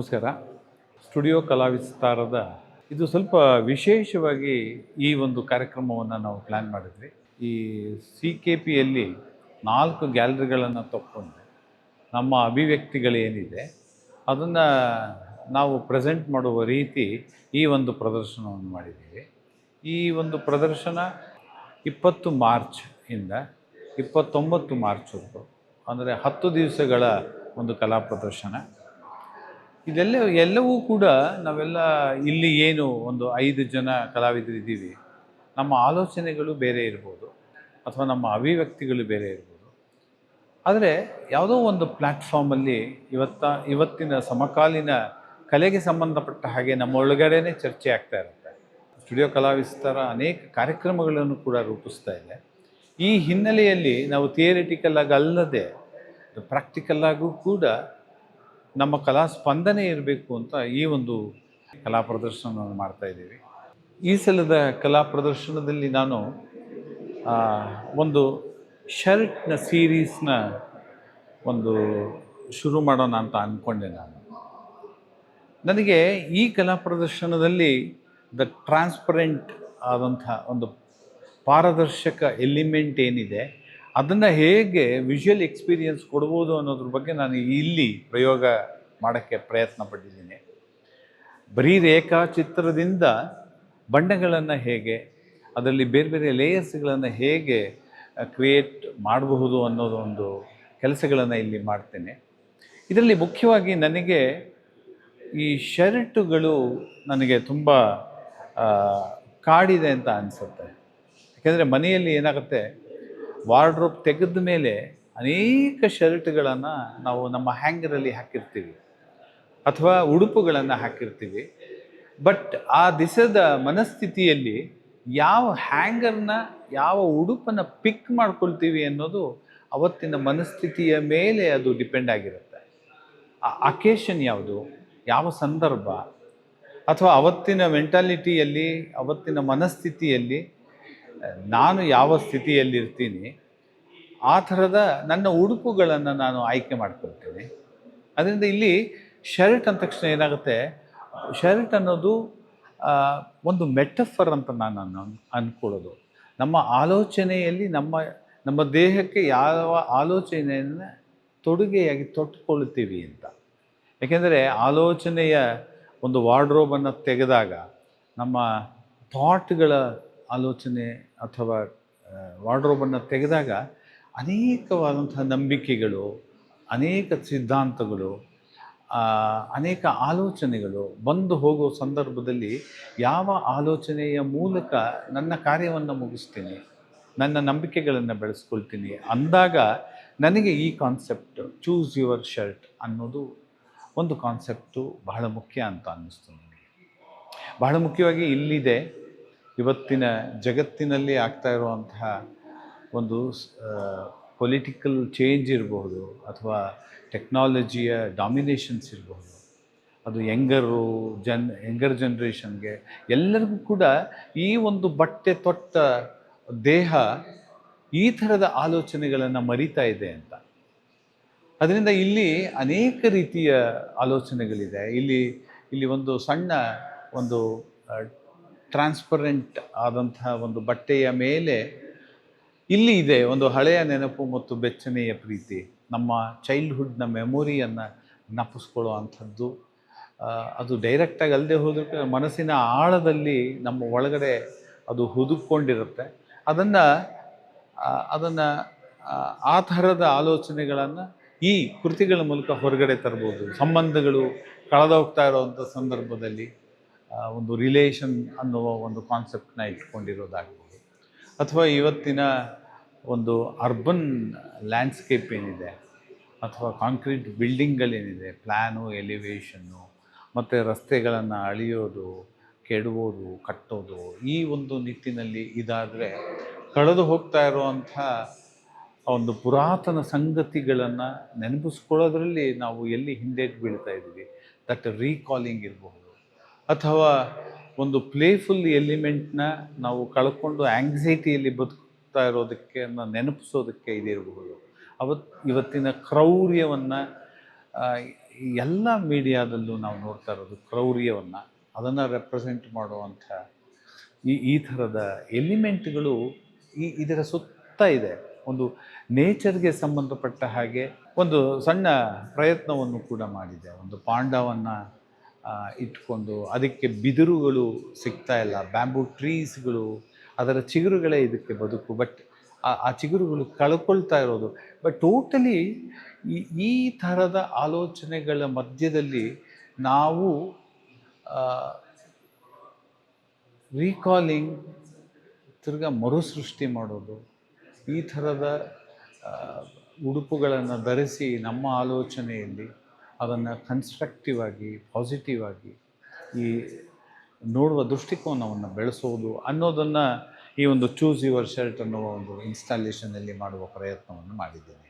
ನಮಸ್ಕಾರ. ಸ್ಟುಡಿಯೋ ಕಲಾವಿಸ್ತಾರದ ಇದು ಸ್ವಲ್ಪ ವಿಶೇಷವಾಗಿ ಈ ಒಂದು ಕಾರ್ಯಕ್ರಮವನ್ನು ನಾವು ಪ್ಲ್ಯಾನ್ ಮಾಡಿದ್ವಿ. ಈ CKPಯಲ್ಲಿ 4 ಗ್ಯಾಲರಿಗಳನ್ನು ತಗೊಂಡು ನಮ್ಮ ಅಭಿವ್ಯಕ್ತಿಗಳೇನಿದೆ ಅದನ್ನು ನಾವು ಪ್ರೆಸೆಂಟ್ ಮಾಡುವ ರೀತಿ ಈ ಒಂದು ಪ್ರದರ್ಶನವನ್ನು ಮಾಡಿದ್ದೀವಿ. ಈ ಒಂದು ಪ್ರದರ್ಶನ 20 ಮಾರ್ಚ್ ಇಂದ 29 ಮಾರ್ಚ್ವರೆಗೂ, ಅಂದರೆ 10 ದಿವಸಗಳ ಒಂದು ಕಲಾ ಪ್ರದರ್ಶನ. ಎಲ್ಲವೂ ಕೂಡ ನಾವೆಲ್ಲ ಇಲ್ಲಿ ಏನು ಒಂದು 5 ಜನ ಕಲಾವಿದರು ಇದ್ದೀವಿ, ನಮ್ಮ ಆಲೋಚನೆಗಳು ಬೇರೆ ಇರ್ಬೋದು ಅಥವಾ ನಮ್ಮ ಅಭಿವ್ಯಕ್ತಿಗಳು ಬೇರೆ ಇರ್ಬೋದು. ಆದರೆ ಯಾವುದೋ ಒಂದು ಪ್ಲ್ಯಾಟ್ಫಾರ್ಮಲ್ಲಿ ಇವತ್ತಿನ ಸಮಕಾಲೀನ ಕಲೆಗೆ ಸಂಬಂಧಪಟ್ಟ ಹಾಗೆ ನಮ್ಮ ಒಳಗಡೆನೇ ಚರ್ಚೆ ಆಗ್ತಾ ಇರುತ್ತೆ. ಸ್ಟುಡಿಯೋ ಕಲಾವಿಸ್ತಾರ ಅನೇಕ ಕಾರ್ಯಕ್ರಮಗಳನ್ನು ಕೂಡ ರೂಪಿಸ್ತಾ ಇದೆ. ಈ ಹಿನ್ನೆಲೆಯಲ್ಲಿ ನಾವು ಥಿಯರಿಟಿಕಲ್ ಆಗಿ ಅಲ್ಲದೆ ಪ್ರಾಕ್ಟಿಕಲ್ ಆಗೂ ಕೂಡ ನಮ್ಮ ಕಲಾ ಸ್ಪಂದನೆ ಇರಬೇಕು ಅಂತ ಈ ಒಂದು ಕಲಾ ಪ್ರದರ್ಶನವನ್ನು ಮಾಡ್ತಾ ಇದ್ದೀವಿ. ಈ ಸಲದ ಕಲಾ ಪ್ರದರ್ಶನದಲ್ಲಿ ನಾನು ಒಂದು ಶರ್ಟ್ನ ಸೀರೀಸ್ನ ಒಂದು ಶುರು ಮಾಡೋಣ ಅಂತ ಅಂದ್ಕೊಂಡೆ. ನನಗೆ ಈ ಕಲಾ ಪ್ರದರ್ಶನದಲ್ಲಿ ಟ್ರಾನ್ಸ್ಪರೆಂಟ್ ಆದಂಥ ಒಂದು ಪಾರದರ್ಶಕ ಎಲಿಮೆಂಟ್ ಏನಿದೆ ಅದನ್ನು ಹೇಗೆ ವಿಷುವಲ್ ಎಕ್ಸ್ಪೀರಿಯನ್ಸ್ ಕೊಡ್ಬೋದು ಅನ್ನೋದ್ರ ಬಗ್ಗೆ ನಾನು ಇಲ್ಲಿ ಪ್ರಯೋಗ ಮಾಡೋಕ್ಕೆ ಪ್ರಯತ್ನ ಪಟ್ಟಿದ್ದೀನಿ. ಬರೀ ರೇಖಾಚಿತ್ರದಿಂದ ಬಣ್ಣಗಳನ್ನು ಹೇಗೆ, ಅದರಲ್ಲಿ ಬೇರೆ ಬೇರೆ ಲೇಯರ್ಸ್ಗಳನ್ನು ಹೇಗೆ ಕ್ರಿಯೇಟ್ ಮಾಡಬಹುದು ಅನ್ನೋದು ಒಂದು ಕೆಲಸಗಳನ್ನು ಇಲ್ಲಿ ಮಾಡ್ತೇನೆ. ಇದರಲ್ಲಿ ಮುಖ್ಯವಾಗಿ ನನಗೆ ಈ ಶರ್ಟುಗಳು ನನಗೆ ತುಂಬ ಕಾಡಿದೆ ಅಂತ ಅನಿಸುತ್ತೆ. ಯಾಕೆಂದರೆ ಮನೆಯಲ್ಲಿ ಏನಾಗುತ್ತೆ, ವಾರ್ಡ್ರೋಬ್ ತೆಗೆದ ಮೇಲೆ ಅನೇಕ ಶರ್ಟ್ಗಳನ್ನು ನಾವು ನಮ್ಮ ಹ್ಯಾಂಗರಲ್ಲಿ ಹಾಕಿರ್ತೀವಿ ಅಥವಾ ಉಡುಪುಗಳನ್ನು ಹಾಕಿರ್ತೀವಿ. ಬಟ್ ಆ ದಿವಸದ ಮನಸ್ಥಿತಿಯಲ್ಲಿ ಯಾವ ಹ್ಯಾಂಗರ್ನ, ಯಾವ ಉಡುಪನ್ನು ಪಿಕ್ ಮಾಡ್ಕೊಳ್ತೀವಿ ಅನ್ನೋದು ಅವತ್ತಿನ ಮನಸ್ಥಿತಿಯ ಮೇಲೆ ಅದು ಡಿಪೆಂಡ್ ಆಗಿರುತ್ತೆ. ಆ ಅಕೇಶನ್ ಯಾವುದು, ಯಾವ ಸಂದರ್ಭ, ಅಥವಾ ಅವತ್ತಿನ ಮೆಂಟಾಲಿಟಿಯಲ್ಲಿ, ಅವತ್ತಿನ ಮನಸ್ಥಿತಿಯಲ್ಲಿ ನಾನು ಯಾವ ಸ್ಥಿತಿಯಲ್ಲಿರ್ತೀನಿ, ಆ ಥರದ ನನ್ನ ಉಡುಪುಗಳನ್ನು ನಾನು ಆಯ್ಕೆ ಮಾಡ್ಕೊಳ್ತೀನಿ. ಅದರಿಂದ ಇಲ್ಲಿ ಶರ್ಟ್ ಅಂದ ತಕ್ಷಣ ಏನಾಗುತ್ತೆ, ಶರ್ಟ್ ಅನ್ನೋದು ಒಂದು ಮೆಟಫರ್ ಅಂತ ನಾನು ಅಂದ್ಕೊಳ್ಳೋದು. ನಮ್ಮ ಆಲೋಚನೆಯಲ್ಲಿ ನಮ್ಮ ದೇಹಕ್ಕೆ ಯಾವ ಆಲೋಚನೆಯನ್ನು ತೊಡುಗೆಯಾಗಿ ತೊಟ್ಟುಕೊಳ್ತೀವಿ ಅಂತ. ಯಾಕೆಂದರೆ ಆಲೋಚನೆಯ ಒಂದು ವಾರ್ಡ್ರೋಬನ್ನು ತೆಗೆದಾಗ ನಮ್ಮ ಥಾಟ್ಗಳ ಆಲೋಚನೆ ಅಥವಾ ವಾರ್ಡ್ರೋಬನ್ನು ತೆಗೆದಾಗ ಅನೇಕವಾದಂತಹ ನಂಬಿಕೆಗಳು, ಅನೇಕ ಸಿದ್ಧಾಂತಗಳು, ಅನೇಕ ಆಲೋಚನೆಗಳು ಬಂದು ಹೋಗೋ ಸಂದರ್ಭದಲ್ಲಿ ಯಾವ ಆಲೋಚನೆಯ ಮೂಲಕ ನನ್ನ ಕಾರ್ಯವನ್ನು ಮುಗಿಸ್ತೀನಿ, ನನ್ನ ನಂಬಿಕೆಗಳನ್ನು ಬೆಳೆಸ್ಕೊಳ್ತೀನಿ ಅಂದಾಗ ನನಗೆ ಈ ಕಾನ್ಸೆಪ್ಟ್ ಚೂಸ್ ಯುವರ್ ಶರ್ಟ್ ಅನ್ನೋದು ಒಂದು ಕಾನ್ಸೆಪ್ಟು ಬಹಳ ಮುಖ್ಯ ಅಂತ ಅನ್ನಿಸ್ತು ನನಗೆ. ಬಹಳ ಮುಖ್ಯವಾಗಿ ಇಲ್ಲಿದೆ ಇವತ್ತಿನ ಜಗತ್ತಿನಲ್ಲಿ ಆಗ್ತಾ ಇರುವಂತಹ ಒಂದು ಪೊಲಿಟಿಕಲ್ ಚೇಂಜ್ ಇರಬಹುದು ಅಥವಾ ಟೆಕ್ನಾಲಜಿಯ ಡಾಮಿನೇಷನ್ಸ್ ಇರಬಹುದು. ಅದು ಯಂಗರ್ ಜನ್ರೇಷನ್ಗೆ ಎಲ್ಲರಿಗೂ ಕೂಡ ಈ ಒಂದು ಬಟ್ಟೆ ತೊಟ್ಟ ದೇಹ ಈ ಥರದ ಆಲೋಚನೆಗಳನ್ನು ಮರಿತಾ ಇದೆ ಅಂತ. ಅದರಿಂದ ಇಲ್ಲಿ ಅನೇಕ ರೀತಿಯ ಆಲೋಚನೆಗಳಿದೆ. ಇಲ್ಲಿ ಒಂದು ಸಣ್ಣ ಒಂದು ಟ್ರಾನ್ಸ್ಪರೆಂಟ್ ಆದಂತಹ ಒಂದು ಬಟ್ಟೆಯ ಮೇಲೆ ಇಲ್ಲಿ ಇದೆ ಒಂದು ಹಳೆಯ ನೆನಪು ಮತ್ತು ಬೆಚ್ಚನೆಯ ಪ್ರೀತಿ, ನಮ್ಮ ಚೈಲ್ಡ್ಹುಡ್ನ ಮೆಮೊರಿಯನ್ನು ಜ್ಞಾಪಿಸ್ಕೊಳ್ಳೋ ಅಂಥದ್ದು. ಅದು ಡೈರೆಕ್ಟಾಗಿ ಅಲ್ಲದೆ ಹೋದ್ರೆ ಮನಸ್ಸಿನ ಆಳದಲ್ಲಿ ನಮ್ಮ ಒಳಗಡೆ ಅದು ಹುದುಕೊಂಡಿರುತ್ತೆ. ಅದನ್ನು ಆ ಥರದ ಆಲೋಚನೆಗಳನ್ನು ಈ ಕೃತಿಗಳ ಮೂಲಕ ಹೊರಗಡೆ ತರ್ಬೋದು. ಸಂಬಂಧಗಳು ಕಳೆದೋಗ್ತಾ ಇರೋವಂಥ ಸಂದರ್ಭದಲ್ಲಿ ಒಂದು ರಿಲೇಷನ್ ಅನ್ನುವ ಒಂದು ಕಾನ್ಸೆಪ್ಟನ್ನ ಇಟ್ಕೊಂಡಿರೋದಾಗ್ಬೋದು, ಅಥವಾ ಇವತ್ತಿನ ಒಂದು ಅರ್ಬನ್ ಲ್ಯಾಂಡ್ಸ್ಕೇಪ್ ಏನಿದೆ ಅಥವಾ ಕಾಂಕ್ರೀಟ್ ಬಿಲ್ಡಿಂಗ್ಗಳೇನಿದೆ, ಪ್ಲ್ಯಾನು, ಎಲಿವೇಷನ್ನು ಮತ್ತು ರಸ್ತೆಗಳನ್ನು ಅಳಿಯೋದು, ಕೆಡವೋದು, ಕಟ್ಟೋದು, ಈ ಒಂದು ನಿಟ್ಟಿನಲ್ಲಿ ಇದಾದರೆ ಕಳೆದು ಹೋಗ್ತಾ ಇರುವಂಥ ಒಂದು ಪುರಾತನ ಸಂಗತಿಗಳನ್ನು ನೆನಪಿಸ್ಕೊಳ್ಳೋದ್ರಲ್ಲಿ ನಾವು ಎಲ್ಲಿ ಹಿಂದೇಟು ಬೀಳ್ತಾ ಇದ್ದೀವಿ, ದಟ್ ರೀಕಾಲಿಂಗ್ ಇರಬಹುದು. ಅಥವಾ ಒಂದು ಪ್ಲೇಫುಲ್ ಎಲಿಮೆಂಟ್ನ ನಾವು ಕಳ್ಕೊಂಡು ಆ್ಯಂಗ್ಸೈಟಿಯಲ್ಲಿ ಬದುಕ್ತಾ ಇರೋದಕ್ಕೆ ನೆನಪಿಸೋದಕ್ಕೆ ಇದಿರಬಹುದು. ಇವತ್ತಿನ ಕ್ರೌರ್ಯವನ್ನು ಎಲ್ಲ ಮೀಡಿಯಾದಲ್ಲೂ ನಾವು ನೋಡ್ತಾ ಇರೋದು ಕ್ರೌರ್ಯವನ್ನು, ಅದನ್ನು ರೆಪ್ರೆಸೆಂಟ್ ಮಾಡುವಂಥ ಈ ಥರದ ಎಲಿಮೆಂಟ್ಗಳು ಇದರ ಸುತ್ತ ಇದೆ. ಒಂದು ನೇಚರ್ಗೆ ಸಂಬಂಧಪಟ್ಟ ಹಾಗೆ ಒಂದು ಸಣ್ಣ ಪ್ರಯತ್ನವನ್ನು ಕೂಡ ಮಾಡಿದೆ. ಒಂದು ಪಾಂಡವನ್ನು ಇಟ್ಕೊಂಡು ಅದಕ್ಕೆ ಬಿದಿರುಗಳು ಸಿಗ್ತಾ ಇಲ್ಲ, ಬ್ಯಾಂಬೂ ಟ್ರೀಸ್ಗಳು, ಅದರ ಚಿಗುರುಗಳೇ ಇದಕ್ಕೆ ಬದುಕು. ಬಟ್ ಆ ಚಿಗುರುಗಳು ಕಳ್ಕೊಳ್ತಾ ಇರೋದು. ಬಟ್ ಟೋಟಲಿ ಈ ಥರದ ಆಲೋಚನೆಗಳ ಮಧ್ಯದಲ್ಲಿ ನಾವು ರೀಕಾಲಿಂಗ್, ತಿರ್ಗಾ ಮರುಸೃಷ್ಟಿ ಮಾಡೋದು, ಈ ಥರದ ಉಡುಪುಗಳನ್ನು ಧರಿಸಿ ನಮ್ಮ ಆಲೋಚನೆಯಲ್ಲಿ ಅದನ್ನು ಕನ್ಸ್ಟ್ರಕ್ಟಿವ್ ಆಗಿ, ಪಾಸಿಟಿವ್ ಆಗಿ ಈ ನೋಡುವ ದೃಷ್ಟಿಕೋನವನ್ನು ಬೆಳೆಸೋದು ಅನ್ನೋದನ್ನು ಈ ಒಂದು ಚೂಸ್ ಯುವರ್ ಶರ್ಟ್ ಅನ್ನುವ ಒಂದು ಇನ್ಸ್ಟಾಲೇಷನಲ್ಲಿ ಮಾಡುವ ಪ್ರಯತ್ನವನ್ನು ಮಾಡಿದ್ದೇನೆ.